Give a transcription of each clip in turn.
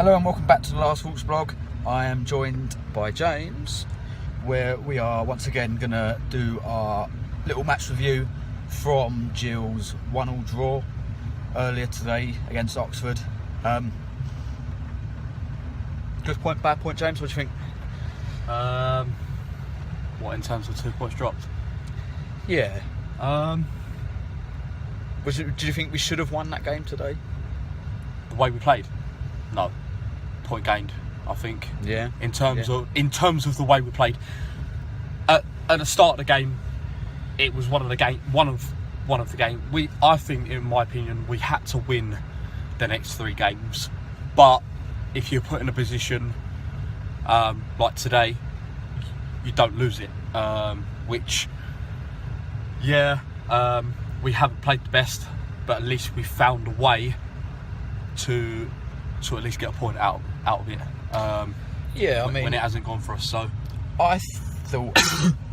Hello and welcome back to the Last Hawks blog. I am joined by James, where we are once again going to do our little match review from Gill's 1-1 draw earlier today against Oxford. Good point, bad point, James? What do you think? What, in terms of 2 points dropped? Yeah. Do you think we should have won that game today? The way we played? No. Point gained, I think. Yeah. In terms of the way we played. At the start of the game, it was one of the game. I think, in my opinion, we had to win the next 3 games. But if you're put in a position like today, you don't lose it. We haven't played the best, but at least we found a way to at least get a point out of it. When it hasn't gone for us. So I thought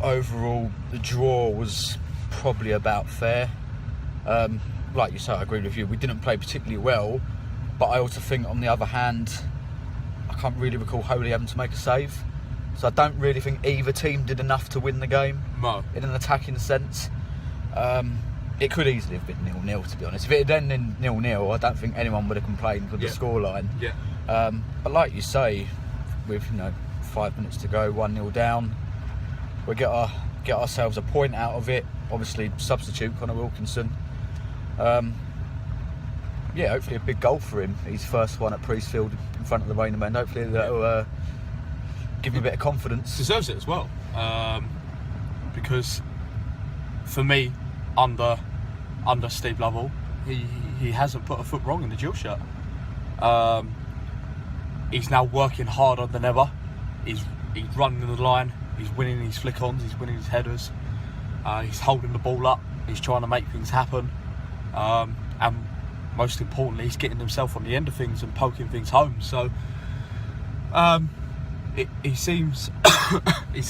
overall the draw was probably about fair. Like you say, I agree with you. We didn't play particularly well, but I also think, on the other hand, I can't really recall Holy having to make a save. So I don't really think either team did enough to win the game. No. In an attacking sense. It could easily have been 0-0, to be honest. If it had ended in 0-0, I don't think anyone would have complained with the scoreline. Yeah. But like you say, with 5 minutes to go, 1-0 down, we get ourselves a point out of it. Obviously, substitute Connor Wilkinson. Hopefully a big goal for him. His first one at Priestfield in front of the Rainbow. Hopefully that'll give him a bit of confidence. Deserves it as well, because for me, under Steve Lovell, he hasn't put a foot wrong in the Gill shirt. He's now working harder than ever. He's running the line. He's winning his flick-ons. He's winning his headers. He's holding the ball up. He's trying to make things happen. And most importantly, he's getting himself on the end of things and poking things home. So he seems a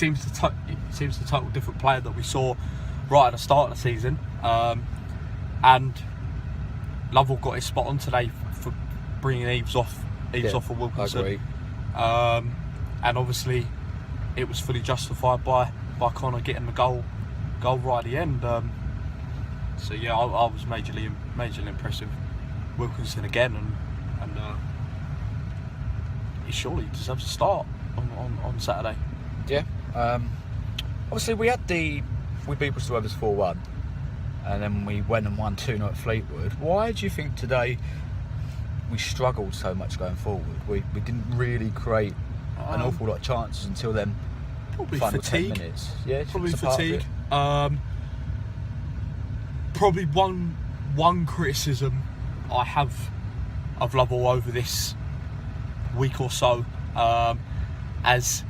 total different player that we saw right at the start of the season. And Lovell got his spot on today for bringing Eves off of Wilkinson. I agree. And obviously it was fully justified by Connor getting the goal right at the end. I was majorly impressed with Wilkinson again, and he surely deserves a start on Saturday. Yeah. Obviously we beat Bristol Rovers 4-1, and then we went and won 2-0 at Fleetwood. Why do you think today we struggled so much going forward? We didn't really create an awful lot of chances until then. Probably final fatigue. 10 minutes. Yeah, probably fatigue. Probably one criticism I have of Lovell over this week or so, as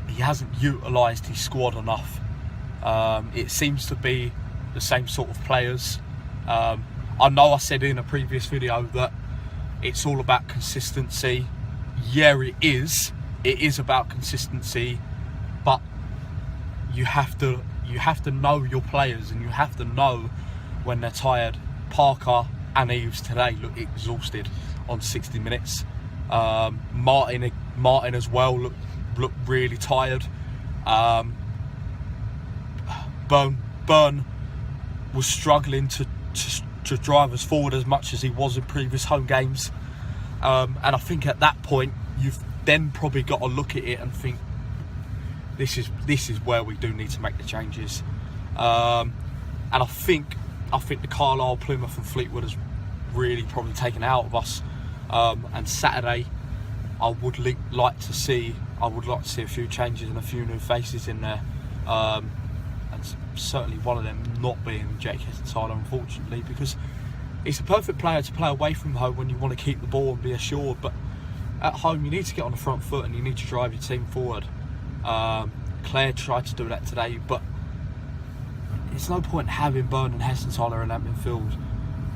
he hasn't utilised his squad enough. It seems to be the same sort of players. I know I said in a previous video that it's all about consistency. Yeah, it is. It is about consistency, but you have to know your players, and you have to know when they're tired. Parker and Eves today look exhausted on 60 minutes. Martin as well looked really tired. Burn was struggling to drive us forward as much as he was in previous home games, and I think at that point you've then probably got to look at it and think, this is where we do need to make the changes. And I think the Carlisle, Plymouth and Fleetwood has really probably taken it out of us. And Saturday, I would like to see a few changes and a few new faces in there. And certainly one of them not being Jake Hessenthaler, unfortunately, because he's a perfect player to play away from home when you want to keep the ball and be assured. But at home, you need to get on the front foot and you need to drive your team forward. Claire tried to do that today, but it's no point having Byrne and Hessenthaler in that midfield,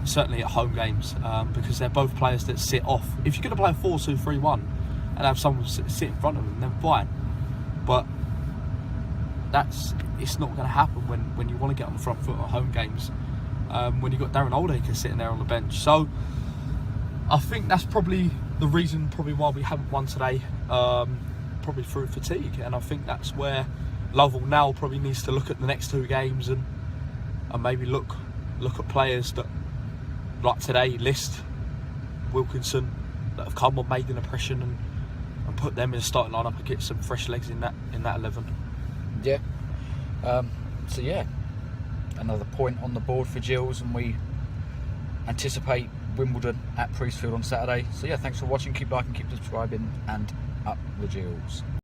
certainly at home games, because they're both players that sit off. If you're going to play a 4-2-3-1 and have someone sit in front of them, then fine. But it's not going to happen when you want to get on the front foot at home games, when you've got Darren Oldacre sitting there on the bench. So I think that's probably the reason probably why we haven't won today, probably through fatigue, and I think that's where Lovell now probably needs to look at the next 2 games and maybe look at players that, like today, List, Wilkinson, that have come on, made an impression, and put them in the starting lineup and get some fresh legs in that 11. Yeah. So yeah, another point on the board for Gills, and we anticipate Wimbledon at Priestfield on Saturday. So yeah, thanks for watching. Keep liking, keep subscribing, and up the Gills.